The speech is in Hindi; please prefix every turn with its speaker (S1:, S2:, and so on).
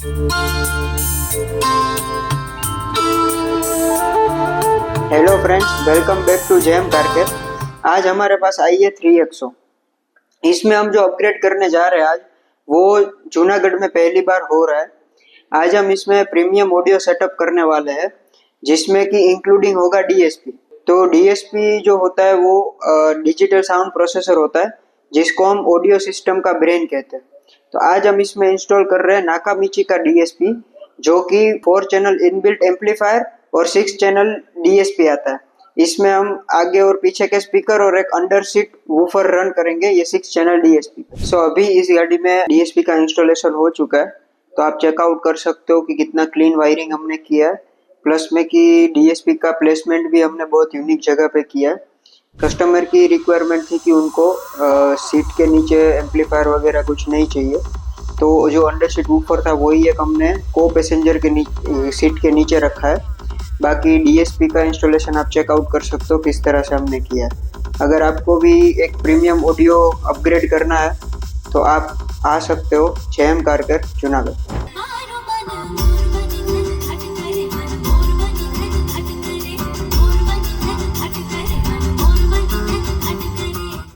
S1: Hello friends, welcome back to JM कारकेर। आज हमारे पास आई है 3XO। इसमें हम जो अपग्रेड करने जा रहे हैं आज, वो जूनागढ़ में पहली बार हो रहा है। आज हम इसमें प्रीमियम ऑडियो सेटअप करने वाले हैं, जिसमें कि इंक्लूडिंग होगा डीएसपी। तो डीएसपी जो होता है वो डिजिटल साउंड प्रोसेसर होता है, जिसको हम ऑडियो सिस्टम का ब्रेन कहते हैं। तो आज हम इसमें इंस्टॉल कर रहे हैं नाकामिची का डीएसपी, जो कि 4 चैनल इनबिल्ट एम्पलीफायर और 6 चैनल डीएसपी आता है। इसमें हम आगे और पीछे के स्पीकर और एक अंडर सीट वूफर रन करेंगे, ये 6 चैनल डीएसपी। अभी इस गाड़ी में डीएसपी का इंस्टॉलेशन हो चुका है, तो आप चेकआउट कर सकते हो कि कितना क्लीन वायरिंग हमने किया है। प्लस में कि डीएसपी का प्लेसमेंट भी हमने बहुत यूनिक जगह पे किया है। कस्टमर की रिक्वायरमेंट थी कि उनको सीट के नीचे एम्पलीफायर वगैरह कुछ नहीं चाहिए, तो जो अंडर सीट वूफर था वही एक हमने को पैसेंजर के सीट के नीचे रखा है। बाकी डीएसपी का इंस्टॉलेशन आप चेकआउट कर सकते हो किस तरह से हमने किया है। अगर आपको भी एक प्रीमियम ऑडियो अपग्रेड करना है तो आप आ सकते हो जेएम कारकेर जूनागढ़।